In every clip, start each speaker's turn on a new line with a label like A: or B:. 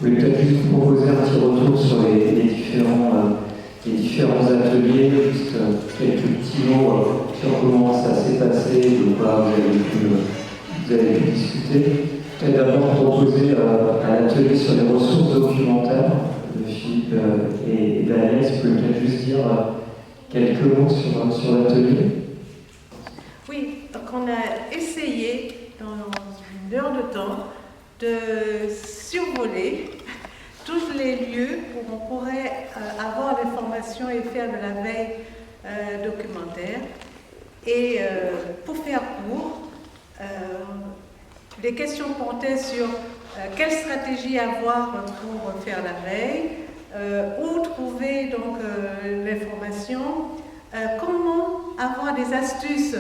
A: voulais peut-être juste vous proposer un petit retour sur les différents ateliers, juste quelques petits mots sur comment ça s'est passé, de quoi vous avez pu discuter. Peut-être d'abord proposer un atelier sur les ressources documentaires de Philippe et d'Aliès. Vous pouvez peut-être juste dire quelques mots sur l'atelier.
B: Oui, donc on a essayé dans une heure de temps de survoler tous les lieux où on pourrait avoir l'information et faire de la veille documentaire. Et pour faire court, les questions portaient sur quelle stratégie avoir pour faire la veille, où trouver donc l'information, comment avoir des astuces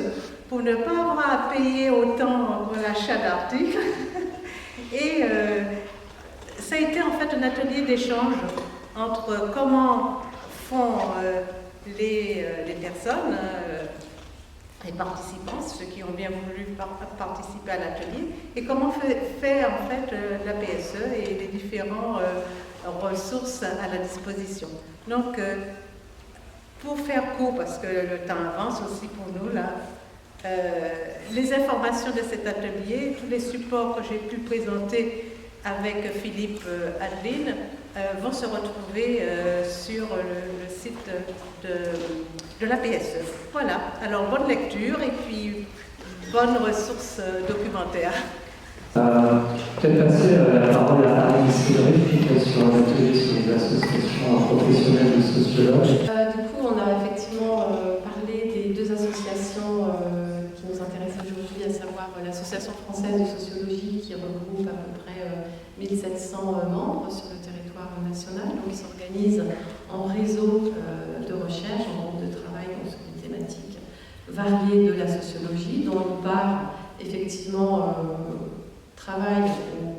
B: pour ne pas avoir à payer autant pour l'achat d'articles. Et ça a été en fait un atelier d'échange entre comment font les personnes, les participants, ceux qui ont bien voulu participer à l'atelier, et comment fait en fait la PSE et les différentes ressources à la disposition. Donc, pour faire court, parce que le temps avance aussi pour nous là, les informations de cet atelier, tous les supports que j'ai pu présenter avec Philippe Adeline vont se retrouver sur le site de la PSE. Voilà, alors bonne lecture et puis bonne ressource documentaire.
A: Peut-être passer la parole à Alice Cédric sur un atelier sur les associations professionnelles de sociologues.
C: Du coup, on a effectivement parlé des deux associations qui nous intéressent aujourd'hui, à savoir l'Association française de sociologie qui regroupe à peu près 1700 membres sur le territoire national, donc qui s'organise en réseau de recherche, en groupe de travail sur des thématiques variées de la sociologie, dont une part effectivement travaille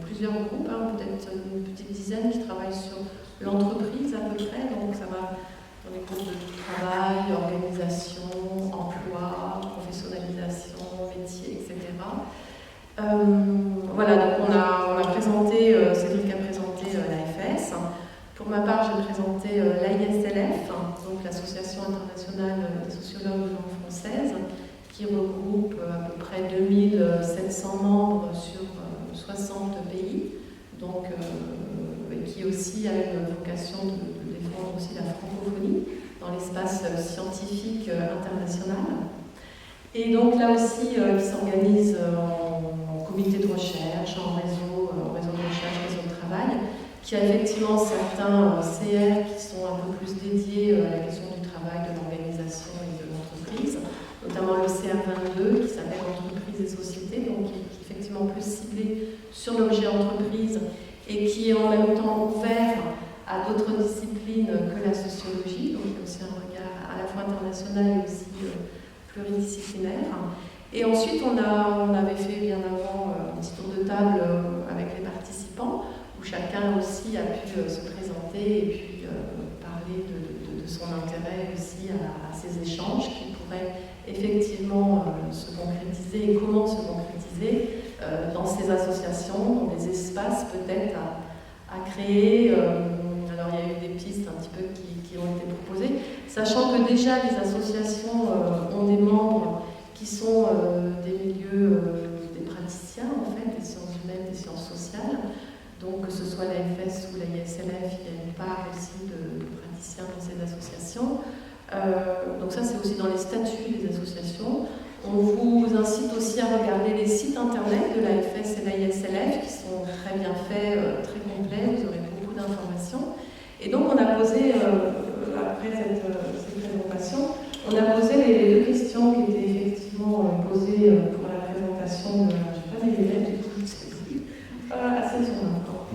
C: plusieurs groupes, peut-être une petite dizaine qui travaillent sur l'entreprise à peu près, donc ça va dans les groupes de travail, organisation, emploi, professionnalisation, métier, etc. Voilà, donc on a présenté, Cédric a présenté l'AFS. Pour ma part, j'ai présenté l'AISLF, donc l'Association internationale des sociologues de langue française, qui regroupe à peu près 2700 membres sur 60 pays, donc qui aussi a une vocation de défendre aussi la francophonie dans l'espace scientifique international. Et donc là aussi, qui s'organise en comité de recherche, en réseau de recherche, réseau de travail, qui a effectivement certains CR qui sont un peu plus dédiés à la question du travail, de l'organisation et de l'entreprise, notamment le CR22 qui s'appelle Entreprise et Société, donc qui est effectivement plus ciblé sur l'objet entreprise et qui est en même temps ouvert à d'autres disciplines que la sociologie, donc il y a aussi un regard à la fois international et aussi pluridisciplinaire. Et ensuite, on avait fait bien avant un petit tour de table avec les participants, où chacun aussi a pu se présenter et puis parler de son intérêt aussi à ces échanges qui pourraient effectivement se concrétiser et comment se concrétiser dans ces associations, dans des espaces peut-être à créer. Alors il y a eu des pistes un petit peu qui ont été proposées, sachant que déjà les associations ont des membres qui sont des milieux, des praticiens en fait, des sciences humaines, des sciences sociales. Donc que ce soit l'AFS ou la ISLF, il y a une part aussi de praticiens dans ces associations. Donc ça c'est aussi dans les statuts des associations. On vous incite aussi à regarder les sites internet de l'AFS et de la ISLF qui sont très bien faits, très complets, vous aurez beaucoup d'informations. Et donc on a posé, après cette présentation, on a posé les deux questions qui étaient effectivement posées pour la présentation de... Je n'ai pas mis les lettres du coup, c'est assez sur l'instant.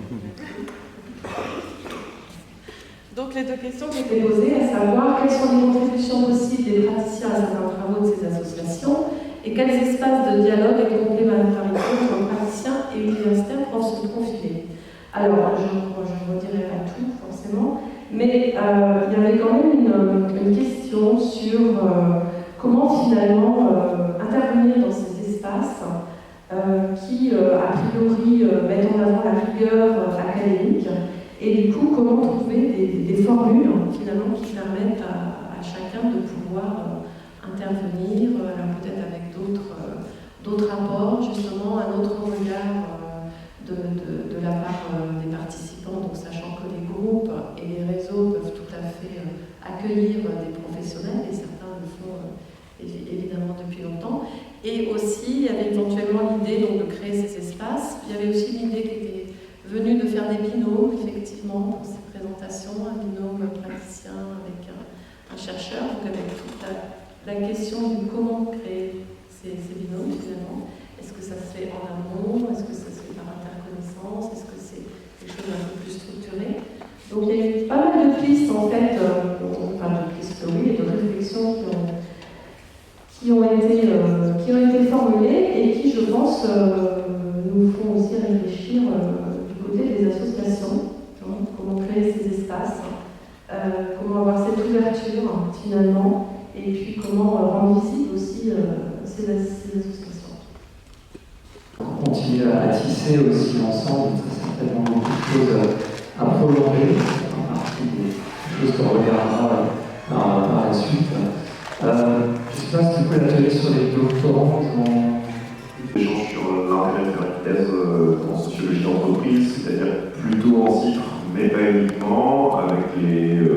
C: Donc les deux questions qui étaient posées, à savoir quelles sont les contributions possibles des praticiens à certains travaux de ces associations et quels espaces de dialogue et de complémentarité entre praticiens et universitaires peuvent se profiler. Alors, je ne redirai pas tout forcément, mais il y avait quand même une question sur comment finalement intervenir dans ces espaces qui, a priori, mettent en avant la rigueur académique et du coup comment trouver des formules finalement qui permettent à chacun de pouvoir intervenir, alors peut-être avec d'autres apports, justement un autre regard de la part des participants, donc sachant que les groupes et les réseaux peuvent tout à fait accueillir des professionnels, et certains le font évidemment depuis longtemps. Et aussi, il y avait éventuellement l'idée donc, de créer ces espaces. Il y avait aussi l'idée qui était venue de faire des binômes, effectivement, pour ces présentations, un binôme praticien avec un chercheur, donc avec toute la question de comment créer ces binômes, finalement. Est-ce que ça se fait en amont? Est-ce que ça se fait par interconnaissance? Est-ce que c'est quelque chose d'un peu plus structuré? Donc il y a eu pas mal de pistes en fait, enfin de pistes oui, et de réflexions qui ont été formulées et qui, je pense, nous font aussi réfléchir du côté des associations, hein, comment créer ces espaces, comment avoir cette ouverture finalement, et puis comment rendre visible aussi ces associations.
A: On continue à tisser aussi ensemble, c'est certainement beaucoup de choses à prolonger, en partie des choses qu'on regardera par la suite. Je ne sais pas si du coup l'atelier sur les doctorants,
D: échange sur l'intérêt de faire une thèse en sociologie d'entreprise, c'est-à-dire plutôt en cycle, mais pas uniquement, avec les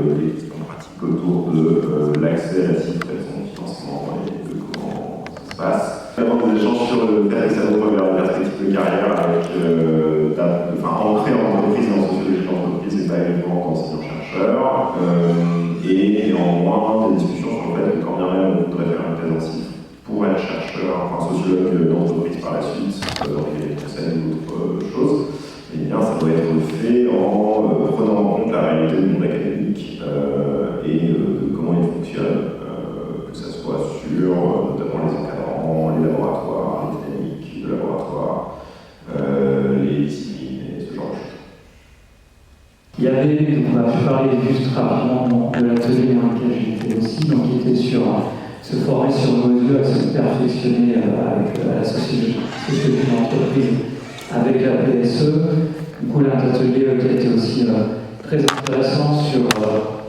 D: pratiques autour de l'accès à la situation de financement et de comment ça se passe. Vraiment des échanges sur le faire des salons vers la perspective de carrière avec entrer en entreprise et en sociologie d'entreprise, c'est pas uniquement en enseignant-chercheur, et néanmoins des discussions sur le fait que quand bien même on voudrait faire une thèse en cycle pour être chercheur, enfin sociologue d'entreprise par la suite, dans les conseils ou d'autres choses, eh bien ça doit être fait en prenant en compte la réalité du monde académique et de comment il fonctionne, que ce soit sur notamment les encadrants, les laboratoires, les dynamiques de laboratoire, les disciplines et ce genre de choses.
A: Il y avait, donc je parlais juste rapidement de l'atelier dans lequel j'étais aussi, donc qui était sur se former sur mesure et se perfectionner avec la sociologie d'entreprise avec la PSE. Du coup, là, un atelier qui a été aussi très intéressant sur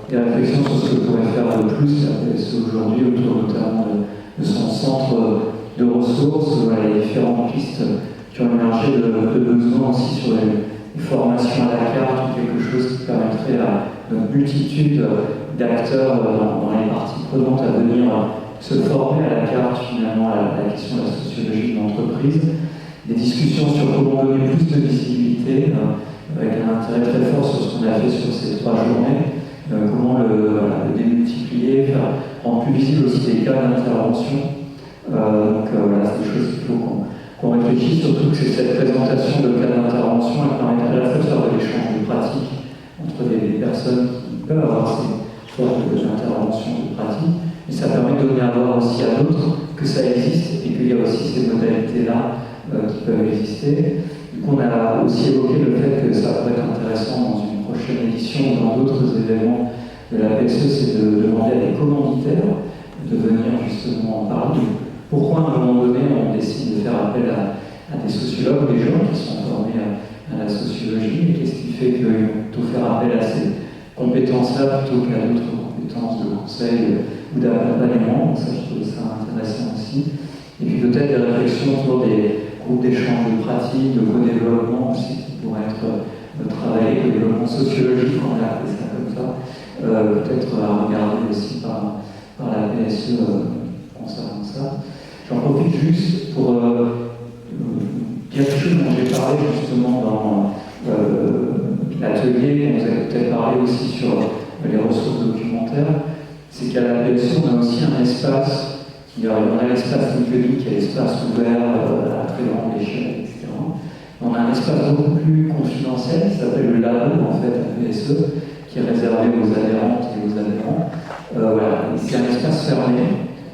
A: des réflexions sur ce que pourrait faire de plus la PSE aujourd'hui, autour notamment de son centre de ressources, voilà, les différentes pistes qui ont émergé de besoins aussi sur les formations à la carte, ou quelque chose qui permettrait à une multitude d'acteurs dans les parties prenantes à venir se former à la carte finalement à la question de la sociologie de l'entreprise, des discussions sur comment donner plus de visibilité, avec un intérêt très fort sur ce qu'on a fait sur ces 3 journées, comment le démultiplier, rendre plus visible aussi les cas d'intervention. Donc voilà, c'est des choses qu'il faut qu'on réfléchisse, surtout que c'est cette présentation de cas d'intervention, elle permet à la fois de faire de l'échange de pratiques entre des personnes qui peuvent avoir ces formes d'intervention de pratique, mais ça permet de donner à voir aussi à d'autres que ça existe et qu'il y a aussi ces modalités-là qui peuvent exister. Du coup, on a aussi évoqué le fait que ça pourrait être intéressant dans une prochaine édition ou dans d'autres événements de la PSE, c'est de demander à des commanditaires de venir justement en parler. Pourquoi à un moment donné on décide de faire appel à des sociologues, des gens qui sont formés à la sociologie, et qu'est-ce qui fait qu'ils vont plutôt faire appel à ces compétences-là plutôt qu'à d'autres compétences de conseil ou d'accompagnement. Ça, je trouve ça intéressant aussi. Et puis peut-être des réflexions autour des groupes d'échange de pratiques, de co-développement aussi, qui pourraient être travaillés, de développement sociologique, on a appelé ça comme ça, peut-être à regarder aussi par la PSE concernant ça. J'en profite juste pour quelque chose dont j'ai parlé justement dans l'atelier, on vous avez peut-être parlé aussi sur les ressources documentaires, c'est qu'à la PSE, on a aussi un espace. On a l'espace LinkedIn qui est l'espace ouvert à très grande échelle, etc. On a un espace beaucoup plus confidentiel qui s'appelle le labo, en fait, à PSE, qui est réservé aux adhérentes et aux adhérents. Voilà. C'est un espace fermé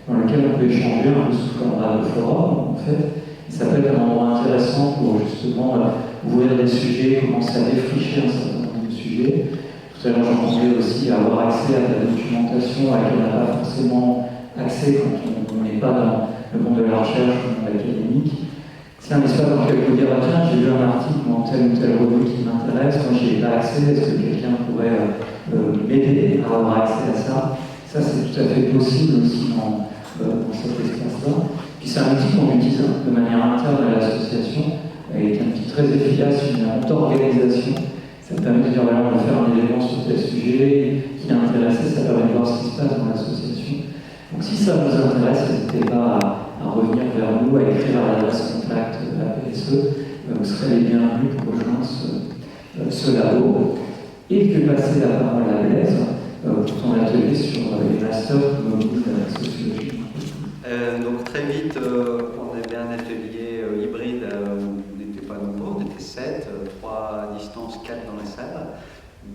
A: dans lequel on peut échanger un peu sous format de forum, en fait. Ça peut être un endroit intéressant pour justement ouvrir des sujets, commencer à défricher un certain nombre de sujets. Tout à l'heure, j'en pensais aussi à avoir accès à la documentation à laquelle on n'a pas forcément accès quand on n'est pas dans le monde de la recherche, le monde académique, C'est un espace dans lequel vous dire, ah, tiens, j'ai lu un article dans telle ou telle revue qui m'intéresse, moi j'ai pas accès, est-ce que quelqu'un pourrait m'aider à avoir accès à ça? Ça, c'est tout à fait possible aussi dans cet espace-là. Puis c'est un outil qu'on utilise de manière interne à l'association, avec un outil très efficace, une auto-organisation. Ça permet de dire, voilà, on va faire un événement sur tel sujet qui est intéressé, ça permet de voir ce qui se passe dans l'association. Donc si ça vous intéresse, n'hésitez pas à revenir vers nous, à écrire à l'adresse contact de la PSE. Vous serez les bienvenus pour rejoindre ce labo. Et je vais passer la parole à Blaise pour ton atelier sur les masters qui mobilisent la sociologie.
E: Donc très vite, on avait un atelier hybride où on n'était pas nombreux, on était 7, 3 à distance, 4 dans la salle.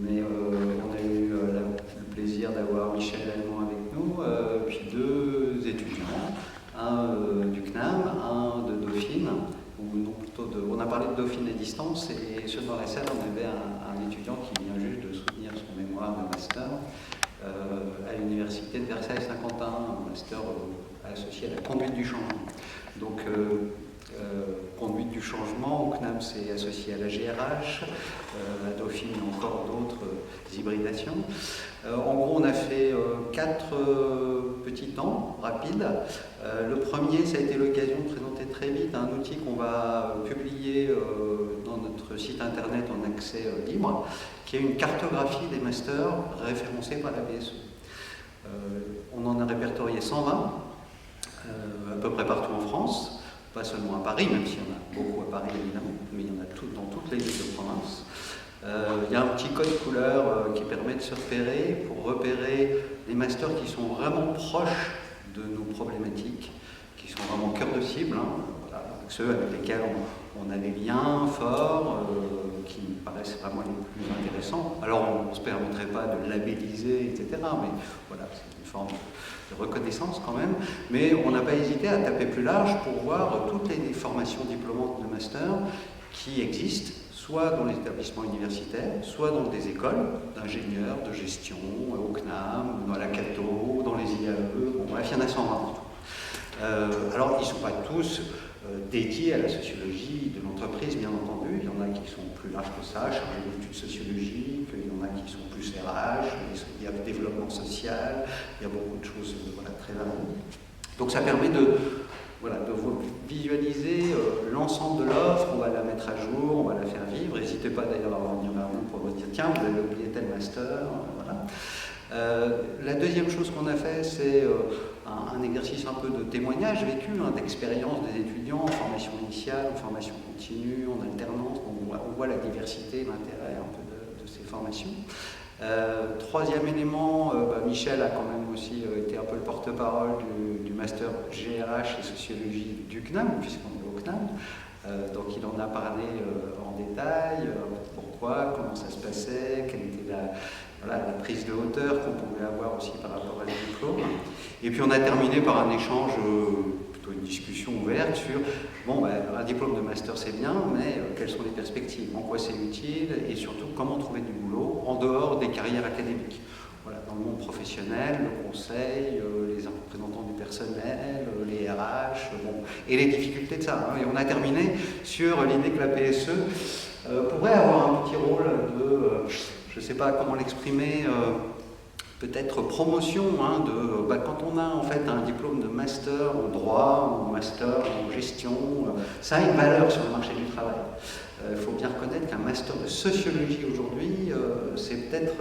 E: Mais on a eu le plaisir d'avoir Michel Lallemand avec nous, puis 2 étudiants, un du CNAM, un de Dauphine, ou non, plutôt on a parlé de Dauphine à distance, et sur dans la salle, on avait un étudiant qui vient juste de soutenir son mémoire de master à l'université de Versailles-Saint-Quentin, un master associé à la conduite du changement. Donc, conduite du changement, au CNAM c'est associé à la GRH, à Dauphine encore d'autres hybridations. En gros, on a fait 4 petits temps rapides. Le premier, ça a été l'occasion de présenter très vite un outil qu'on va publier dans notre site internet en accès libre, qui est une cartographie des masters référencés par la PSE. On en a répertorié 120, à peu près partout en France. Pas seulement à Paris, même s'il y en a beaucoup à Paris évidemment, mais il y en a dans toutes les villes de province. Il y a un petit code couleur qui permet de se repérer, pour repérer les masters qui sont vraiment proches de nos problématiques, qui sont vraiment cœur de cible, voilà, ceux avec lesquels on a des liens forts, qui nous paraissent vraiment les plus intéressants. Alors on ne se permettrait pas de labelliser, etc., mais voilà, c'est une forme de reconnaissance quand même, mais on n'a pas hésité à taper plus large pour voir toutes les formations diplômantes de master qui existent, soit dans les établissements universitaires, soit dans des écoles d'ingénieurs, de gestion, au CNAM, dans la Cato, dans les IAE, bon bref, il y en a 120 partout. Alors ils ne sont pas tous dédiés à la sociologie de l'entreprise, bien entendu. Il y en a qui sont plus larges que ça, chargés d'études sociologiques, il y en a qui sont plus RH, il y a le développement social, il y a beaucoup de choses voilà, très variées. Donc ça permet de visualiser l'ensemble de l'offre, on va la mettre à jour, on va la faire vivre. N'hésitez pas d'ailleurs à revenir vers nous pour vous dire tiens, vous avez oublié tel master, voilà. La deuxième chose qu'on a fait, c'est un exercice un peu de témoignage vécu, d'expérience des étudiants en formation initiale, en formation continue, en alternance. On voit la diversité, l'intérêt un peu de ces formations. Troisième élément, Michel a quand même aussi été un peu le porte-parole du master GRH et sociologie du CNAM, puisqu'on est au CNAM. Donc il en a parlé en détail, pourquoi, comment ça se passait, quelle était la prise de hauteur qu'on pouvait avoir aussi par rapport à les diplômes. Et puis on a terminé par un échange, plutôt une discussion ouverte sur, un diplôme de master c'est bien, mais quelles sont les perspectives, en quoi c'est utile, et surtout comment trouver du boulot en dehors des carrières académiques. Voilà, dans le monde professionnel, le conseil, les représentants du personnel, les RH, et les difficultés de ça. Et on a terminé sur l'idée que la PSE pourrait avoir un petit rôle de, je ne sais pas comment l'exprimer, peut-être promotion quand on a en fait un diplôme de master en droit ou master en gestion, ça a une valeur sur le marché du travail. Il faut bien reconnaître qu'un master de sociologie aujourd'hui, c'est peut-être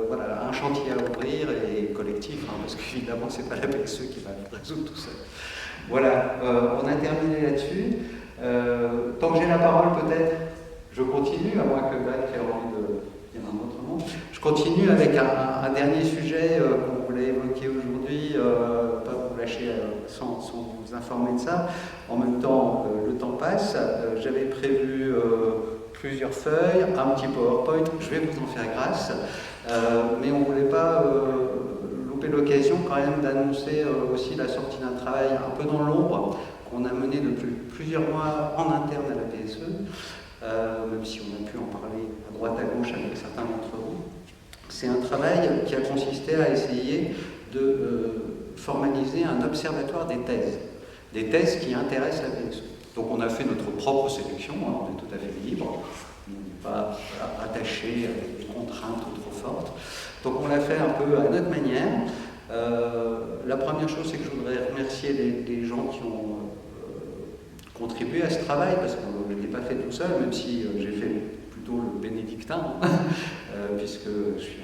E: un chantier à ouvrir et collectif, parce qu'évidemment c'est pas la PSE qui va le résoudre tout seul. Voilà, on a terminé là-dessus. Tant que j'ai la parole, peut-être, je continue, à moins que Greg ait envie de dire un autre mot. Je continue avec un dernier sujet qu'on voulait évoquer aujourd'hui, pas vous lâcher sans vous informer de ça. En même temps, le temps passe. J'avais prévu plusieurs feuilles, un petit PowerPoint, je vais vous en faire grâce, mais on ne voulait pas louper l'occasion quand même d'annoncer aussi la sortie d'un travail un peu dans l'ombre qu'on a mené depuis plusieurs mois en interne à la PSE. Même si on a pu en parler à droite à gauche avec certains d'entre vous. C'est un travail qui a consisté à essayer de formaliser un observatoire des thèses qui intéressent la PSE. Donc on a fait notre propre sélection, hein, on est tout à fait libre, on n'est pas attaché avec des contraintes trop fortes. Donc on l'a fait un peu à notre manière. La première chose, c'est que je voudrais remercier les gens qui ont contribué à ce travail, parce que je ne l'ai pas fait tout seul, même si j'ai fait plutôt le bénédictin, puisque je suis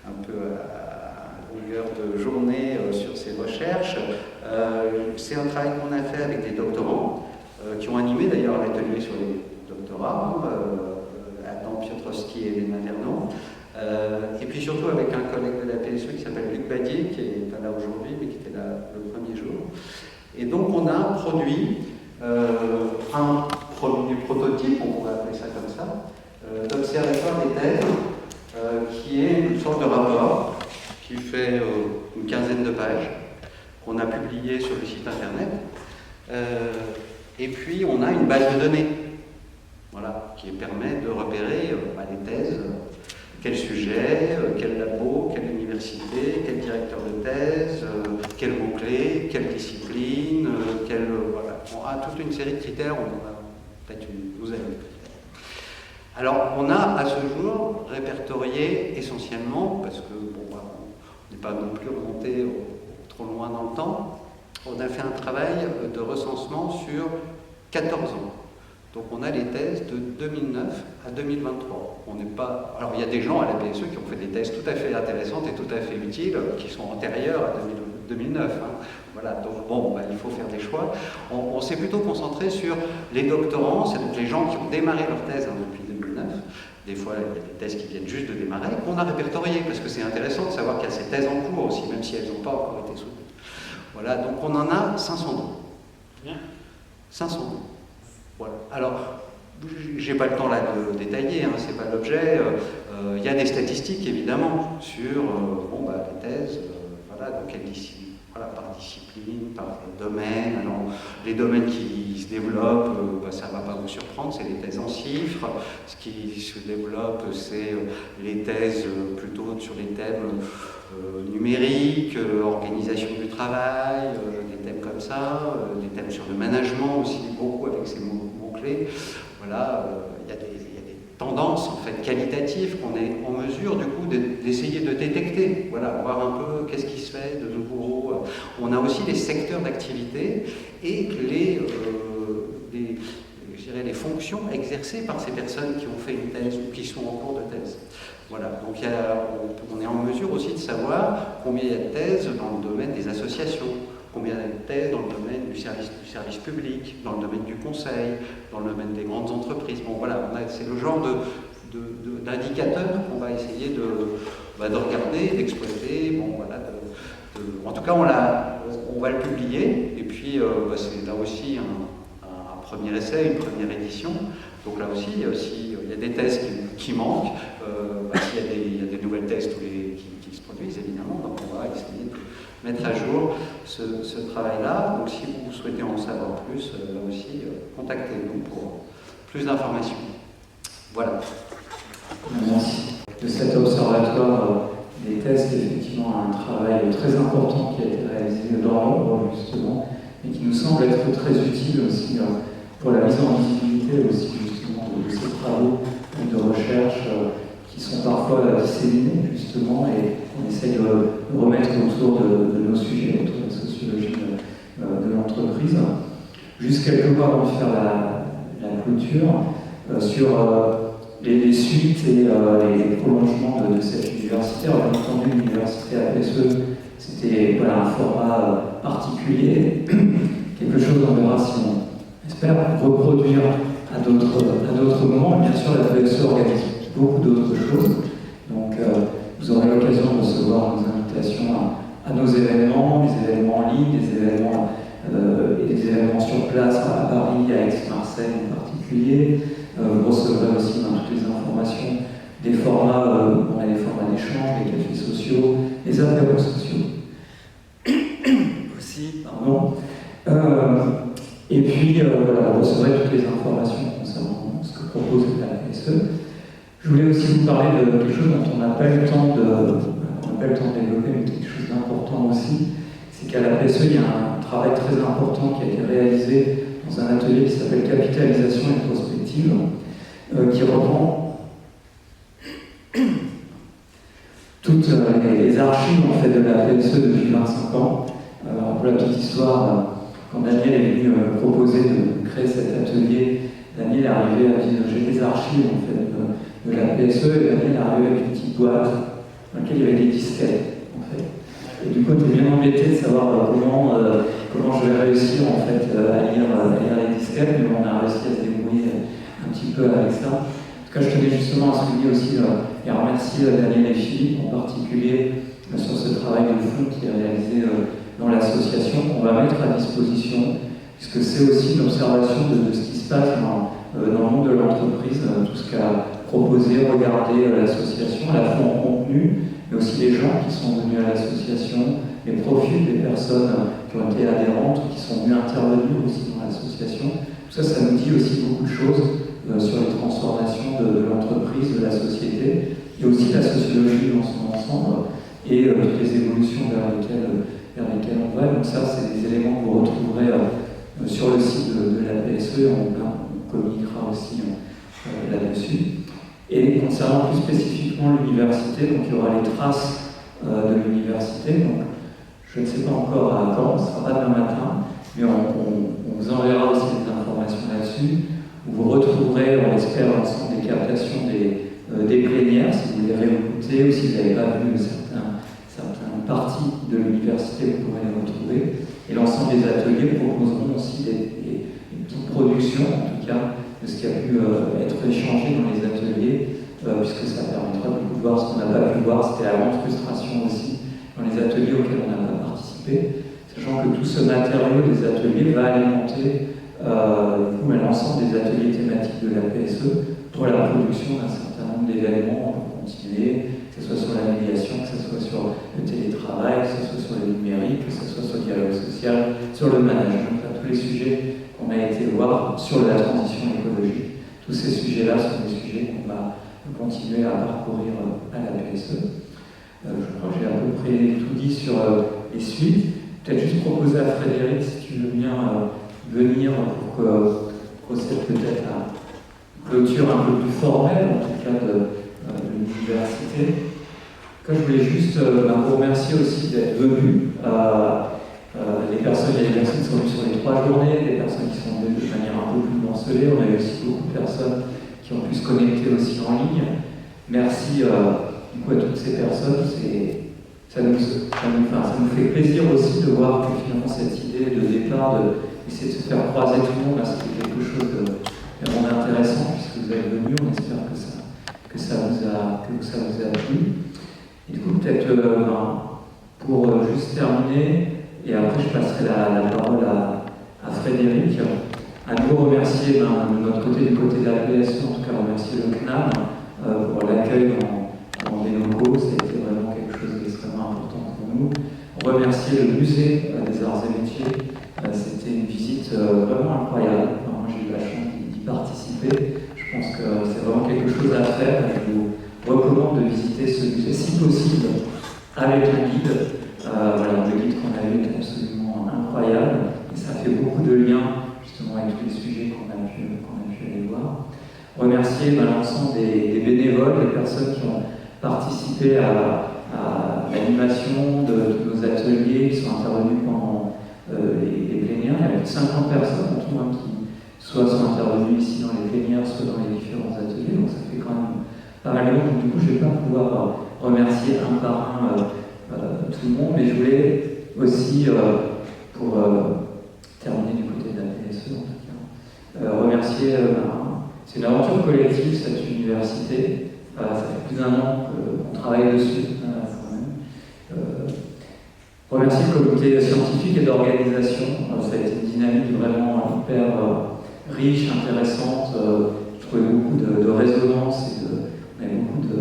E: un peu à longueur de journée sur ces recherches. C'est un travail qu'on a fait avec des doctorants, qui ont animé d'ailleurs l'atelier sur les doctorats, Adam Piotrowski et Elena Vernon. Et puis surtout avec un collègue de la PSE qui s'appelle Luc Badier, qui n'est pas là aujourd'hui, mais qui était là le premier jour. Et donc on a produit un premier prototype, on pourrait appeler ça comme ça, d'observatoire des thèses, qui est une sorte de rapport qui fait une quinzaine de pages, qu'on a publié sur le site internet. Et puis on a une base de données, voilà, qui permet de repérer les thèses. Quel sujet, quel labo, quelle université, quel directeur de thèse, quel mot-clé, quelle discipline, voilà. On a toute une série de critères, on a peut-être une douzaine de critères. Alors, on a à ce jour répertorié essentiellement, parce que on n'est pas non plus remonté trop loin dans le temps, on a fait un travail de recensement sur 14 ans. Donc on a les thèses de 2009 à 2023. On n'est pas... Alors il y a des gens à la PSE qui ont fait des thèses tout à fait intéressantes et tout à fait utiles, qui sont antérieures à 2009. Hein. Voilà, donc il faut faire des choix. On s'est plutôt concentré sur les doctorants, c'est donc les gens qui ont démarré leur thèse depuis 2009. Des fois, il y a des thèses qui viennent juste de démarrer, qu'on a répertoriées, parce que c'est intéressant de savoir qu'il y a ces thèses en cours aussi, même si elles n'ont pas encore été soutenues. Voilà, donc on en a 502. 502. Voilà. Alors, j'ai pas le temps là de détailler, hein, c'est pas l'objet. Il y a des statistiques évidemment sur les thèses, dans quelle discipline, par discipline, par domaine. Alors, les domaines qui se développent, ça ne va pas vous surprendre, c'est les thèses en chiffres. Ce qui se développe, c'est les thèses plutôt sur les thèmes numériques, organisation du travail, des thèmes comme ça, des thèmes sur le management aussi, beaucoup avec ces mots-clés. Voilà, il y a des tendances en fait qualitatives qu'on est en mesure du coup d'essayer de détecter, voilà, voir un peu qu'est-ce qui se fait de nouveau. On a aussi les secteurs d'activité et les fonctions exercées par ces personnes qui ont fait une thèse ou qui sont en cours de thèse. Voilà, donc on est en mesure aussi de savoir combien il y a de thèses dans le domaine des associations, combien il y a de thèses dans le domaine du service public, dans le domaine du conseil, dans le domaine des grandes entreprises. Bon voilà, c'est le genre d'indicateurs qu'on va essayer de regarder, d'exploiter. En tout cas, on va le publier, et puis c'est là aussi un premier essai, une première édition. Donc là aussi, il y a des thèses qui manquent, il y a des nouvelles thèses qui se produisent évidemment, donc on va essayer de mettre à jour ce travail-là. Donc si vous souhaitez en savoir plus, là aussi, contactez-nous pour plus d'informations. Voilà.
A: Merci. De cet observatoire des thèses, c'est effectivement un travail très important qui a été réalisé dans l'ombre, justement, et qui nous semble être très utile aussi pour la mise en visibilité aussi, justement, de ces travaux de recherche qui sont parfois disséminés, justement, et on essaye de remettre autour de nos sujets, autour de la sociologie de l'entreprise. Juste quelque part, on va faire la clôture sur les suites et les prolongements de cette université. Alors, bien entendu, l'université APSE, c'était un format particulier, quelque chose, on verra si on espère reproduire à d'autres moments. Bien sûr, la PSE organise beaucoup d'autres choses. Donc, vous aurez l'occasion de recevoir nos invitations à nos événements, les événements en ligne, et des événements sur place à Paris, à Aix-Marseille en particulier. Vous recevrez aussi dans toutes les informations des formats, on a les formats d'échange, les cafés sociaux, les apéros sociaux. Aussi, pardon. Et puis, vous recevrez toutes les informations concernant ce que propose la PSE. Je voulais aussi vous parler de quelque chose dont on n'a pas eu le temps de développer, mais quelque chose d'important aussi. C'est qu'à la PSE, il y a un travail très important qui a été réalisé dans un atelier qui s'appelle Capitalisation et prospective, qui reprend toutes les archives en fait, de la PSE depuis 25 ans. Pour la petite histoire, quand Daniel est venu me proposer de créer cet atelier, Daniel est arrivé à dire j'ai des archives en fait, de la PSE, et Daniel est arrivé avec une petite boîte dans laquelle il y avait des disquettes. En fait. Et du coup, j'étais bien embêté de savoir comment je vais réussir en fait, à lire les disquettes, mais on a réussi à se débrouiller un petit peu avec ça. En tout cas, je tenais justement à souligner aussi et à remercier Daniel et Philippe en particulier sur ce travail de fond qui est réalisé dans l'association, qu'on va mettre à disposition, puisque c'est aussi une observation de ce qui se passe dans le monde de l'entreprise, tout ce qu'a proposé, regardé l'association, à la fois en contenu, mais aussi les gens qui sont venus à l'association, les profils des personnes qui ont été adhérentes, qui sont venues intervenir aussi dans l'association. Tout ça, ça nous dit aussi beaucoup de choses sur les transformations de l'entreprise, de la société, et aussi la sociologie dans son ensemble, et toutes les évolutions vers lesquelles on va. Donc ça, c'est des éléments que vous retrouverez sur le site de la PSE, on communiquera aussi là-dessus. Et concernant plus spécifiquement l'université, donc il y aura les traces de l'université. Donc je ne sais pas encore à quand, ce ne sera pas demain matin, mais on vous enverra aussi des informations là-dessus. Vous retrouverez, on espère, l'ensemble des captations des plénières, si vous voulez réécouter ou si vous n'avez pas vu certaines parties de l'université, vous pourrez les retrouver. Et l'ensemble des ateliers proposeront aussi des petites productions, en tout cas, de ce qui a pu être échangé dans les ateliers, puisque ça permettra de voir ce qu'on n'a pas pu voir. C'était la grande frustration aussi dans les ateliers auxquels on n'a pas participé, sachant que tout ce matériau des ateliers va alimenter l'ensemble des ateliers thématiques de la PSE pour la production d'un certain nombre d'événements continués, que ce soit sur la médiation, que ce soit sur le télétravail, que ce soit sur le numérique, que ce soit sur le dialogue social, sur le management, tous les sujets qu'on a été voir sur la transition écologique. Tous ces sujets-là sont des sujets qu'on va continuer à parcourir à la PSE. Je crois que j'ai à peu près tout dit sur les suites. Peut-être juste proposer à Frédéric, si tu veux bien venir pour que procède peut-être à une clôture un peu plus formelle, en tout cas de l'université. Je voulais juste vous remercier aussi d'être venus. Il y a des personnes qui sont venues sur les 3 journées, des personnes qui sont venues de manière un peu plus morcelée. On a eu aussi beaucoup de personnes qui ont pu se connecter aussi en ligne. Merci du coup à toutes ces personnes. Ça nous fait plaisir aussi de voir que finalement cette idée de départ d'essayer de se faire croiser tout le monde, c'était quelque chose de vraiment intéressant puisque vous êtes venus. On espère que ça vous a plu. Et du coup peut-être pour juste terminer, et après je passerai la parole à Frédéric, à nouveau remercier de notre côté, du côté de la PSE, en tout cas remercier le CNAM pour l'accueil dans des locaux, ça a été vraiment quelque chose d'extrêmement important pour nous. Remercier le musée des arts et métiers, c'était une visite vraiment incroyable. Moi j'ai eu la chance d'y participer, je pense que c'est vraiment quelque chose à faire. Je vous recommande de visiter ce musée, si possible, avec un guide. Le guide qu'on a eu est absolument incroyable et ça fait beaucoup de liens justement avec tous les sujets qu'on a pu aller voir. Remercier l'ensemble des bénévoles, des personnes qui ont participé à l'animation de nos ateliers, qui sont intervenus pendant les plénières. Il y avait plus de 50 personnes en tout, qui soit sont intervenues ici dans les plénières, soit dans les différents ateliers, donc ça fait quand même pas mal de monde. Donc, du coup, je ne vais pas pouvoir remercier un par un tout le monde, mais je voulais aussi, pour terminer du côté de la PSE en tout cas, remercier, c'est une aventure collective cette université, ça fait plus d'1 an qu'on travaille dessus quand même. Remercier le comité scientifique et d'organisation, ça a été une dynamique vraiment hyper riche, intéressante, je trouvais beaucoup de résonance et on avait beaucoup de...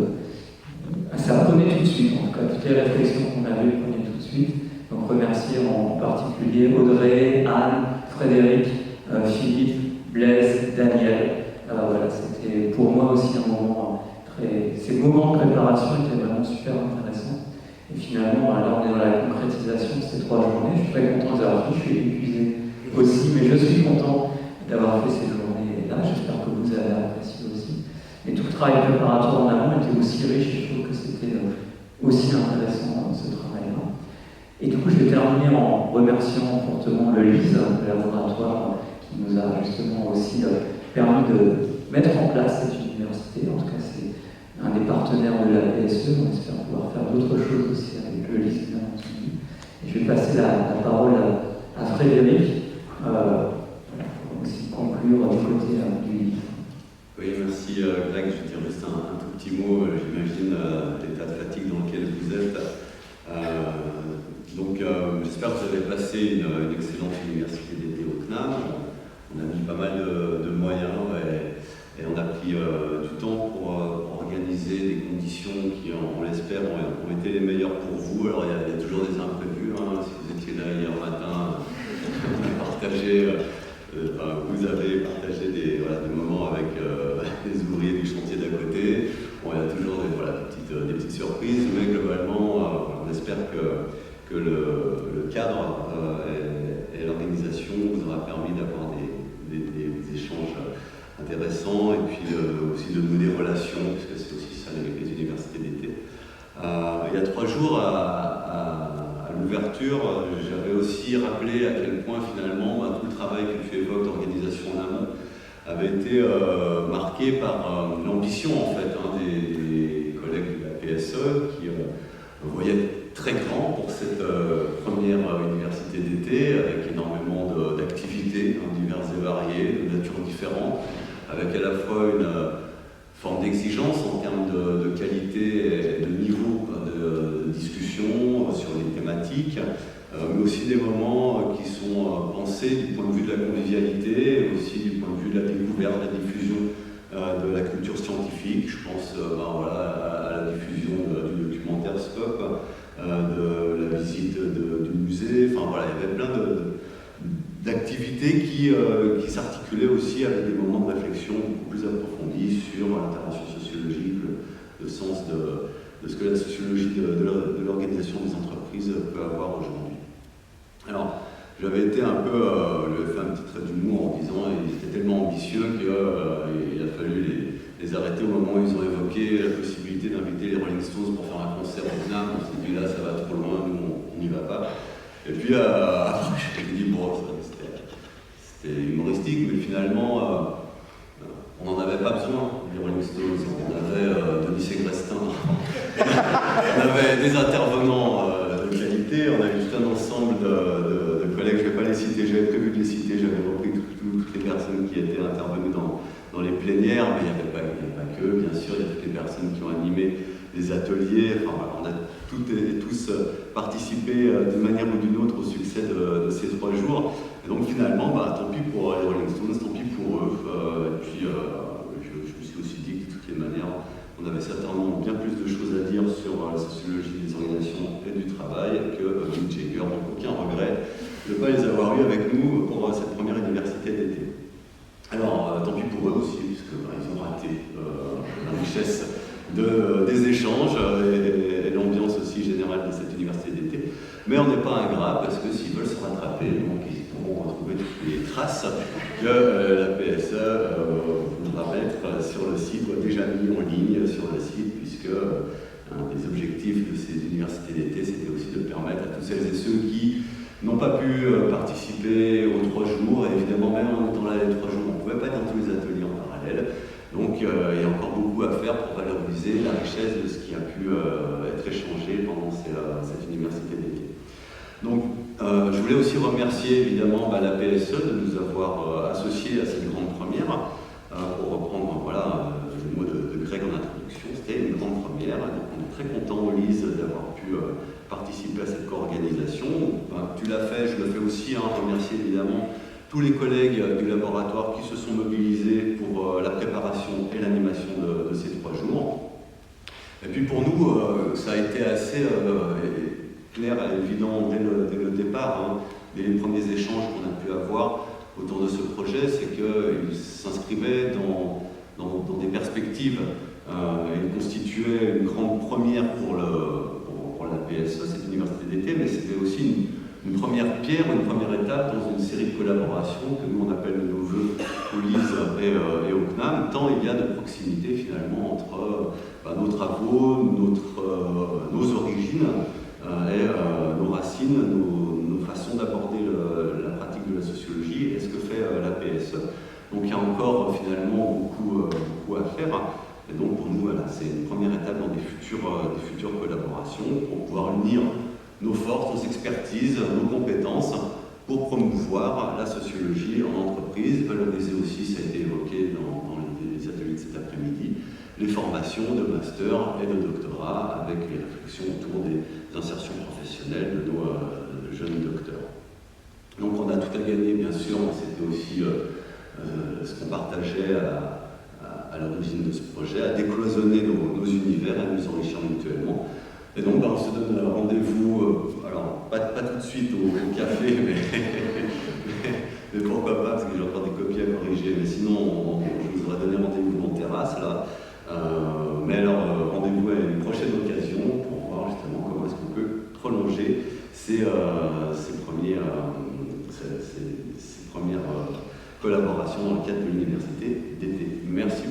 A: Ça prenait tout de suite, en tout cas, toutes les réflexions qu'on avait prenaient tout de suite. Donc remercier en particulier Audrey, Anne, Frédéric, Philippe, Blaise, Daniel. C'était pour moi aussi un moment Ces moments de préparation étaient vraiment super intéressants. Et finalement, là on est dans la concrétisation de ces 3 journées. Je suis très content d'avoir fini, je suis épuisé aussi, mais je suis content d'avoir fait ces journées-là. J'espère que vous avez apprécié aussi. Et tout le travail préparatoire en amont était aussi riche, et je trouve que c'était aussi intéressant ce travail-là. Et du coup, je vais terminer en remerciant fortement le LIS, le laboratoire, qui nous a justement aussi permis de mettre en place cette université. En tout cas, c'est un des partenaires de la PSE. On espère pouvoir faire d'autres choses aussi avec le LIS, bien entendu. Et je vais passer la parole à Frédéric pour aussi conclure du côté du LIS.
F: Oui, merci Greg. Je vais dire juste un tout petit mot. J'imagine l'état de fatigue dans lequel vous êtes. Donc j'espère que vous avez passé une excellente université d'été au CNAM. On a mis pas mal de moyens et on a pris du temps pour organiser des conditions qui, on l'espère, ont été les meilleures pour vous. Alors il y a toujours des imprévus. Hein. Si vous étiez là hier matin, vous avez partagé des moments avec les ouvriers du chantier d'à côté. Bon, il y a toujours des petites surprises, mais globalement, on espère que le cadre et l'organisation vous aura permis d'avoir des échanges intéressants et puis aussi de nouer des relations, puisque c'est aussi ça les universités d'été. Il y a 3 jours, à l'ouverture, j'avais aussi rappelé à quel point finalement tout le travail que tu évoques d'organisation en amont avait été marqué par l'ambition en fait des collègues de la PSE qui voyaient très grand pour cette première université d'été, avec énormément d'activités diverses et variées, de nature différente, avec à la fois une forme d'exigence en termes de qualité et de niveau de discussion sur les thématiques, mais aussi des moments qui sont pensés du point de vue de la convivialité, et aussi du point de vue de la découverte, de la diffusion de la culture scientifique. Je pense à la diffusion du documentaire Scope, de la visite du musée. Enfin voilà, il y avait plein d'activités qui s'articulaient aussi avec des moments de réflexion beaucoup plus approfondis sur l'intervention sociologique, le sens de ce que la sociologie de l'organisation des entreprises peut avoir aujourd'hui. Alors, j'avais été un peu, j'avais fait un petit trait d'humour en disant qu'ils étaient tellement ambitieux qu'il a fallu les arrêter au moment où ils ont évoqué la possibilité d'inviter les Rolling Stones pour faire un concert au CNAM. On s'est dit là, ça va trop loin, nous on n'y va pas. Et puis après, j'ai dit bon, c'était humoristique, mais finalement, on n'en avait pas besoin, les Rolling Stones. On avait Denis Segrestin, on avait des intervenants de qualité, on avait juste un ensemble de collègues, je ne vais pas les citer, j'avais prévu de les citer, j'avais repris toutes les personnes qui étaient intervenues dans les plénières, mais il n'y avait pas que, bien sûr, il y a toutes les personnes qui ont animé les ateliers. Enfin, voilà, on a toutes et tous participé d'une manière ou d'une autre au succès de ces 3 jours. Et donc finalement, tant pis pour les Rolling Stones, tant pis pour eux. Et puis je me suis aussi dit que de toutes les manières, on avait certainement bien plus de choses à dire sur la sociologie des organisations et du travail que Mick Jagger. Donc aucun regret de ne pas les avoir eus avec nous pour cette première université d'été. Alors, tant pis pour eux aussi, puisque ils ont raté la richesse des échanges et l'ambiance aussi générale de cette université d'été. Mais on n'est pas ingrats, parce que s'ils veulent se rattraper, donc ils pourront retrouver toutes les traces que la PSE voudra mettre sur le site, ou déjà mis en ligne sur le site, puisque un des objectifs de ces universités d'été, c'était aussi de permettre à tous celles et ceux qui n'ont pas pu participer aux 3 jours, et évidemment même en étant là les 3 jours, on ne pouvait pas être dans tous les ateliers en parallèle. Donc il y a encore beaucoup à faire pour valoriser la richesse de ce qui a pu être échangé pendant cette université d'été. Donc je voulais aussi remercier évidemment la PSE de nous avoir associés à cette grande première. Pour reprendre le mot de Greg en introduction, c'était une grande première. Donc on est très content, Lise, d'avoir pu participer à cette co-organisation. Tu l'as fait, je le fais aussi, remercier évidemment tous les collègues du laboratoire qui se sont mobilisés pour la préparation et l'animation de ces 3 jours. Et puis pour nous, ça a été assez clair et évident dès le départ, dès les premiers échanges qu'on a pu avoir autour de ce projet, c'est qu'il s'inscrivait dans des perspectives. Il constituait une grande première pour la PSE, cette université d'été, mais c'était aussi une première pierre, une première étape dans une série de collaborations que nous on appelle de nos voeux au LISE et au CNAM, tant il y a de proximité finalement entre nos travaux, nos origines et nos racines, nos façons d'aborder la pratique de la sociologie et ce que fait la PSE. Donc il y a encore finalement beaucoup à faire. Et donc pour nous, voilà, c'est une première étape dans des futures collaborations pour pouvoir unir nos forces, nos expertises, nos compétences pour promouvoir la sociologie en entreprise, valoriser aussi, ça a été évoqué dans les ateliers de cet après-midi, les formations de master et de doctorat avec les réflexions autour des insertions professionnelles de nos jeunes docteurs. Donc on a tout à gagner, bien sûr, c'était aussi ce qu'on partageait à l'origine de ce projet, à décloisonner nos univers, à nous enrichir mutuellement. Et donc on se donne rendez-vous, alors pas tout de suite au café, mais pourquoi pas, parce que j'ai encore des copies à corriger, mais sinon je vous aurais donné rendez-vous en terrasse là. Mais alors rendez-vous à une prochaine occasion pour voir justement comment est-ce qu'on peut prolonger ces premières collaborations dans le cadre de l'université d'été. Merci.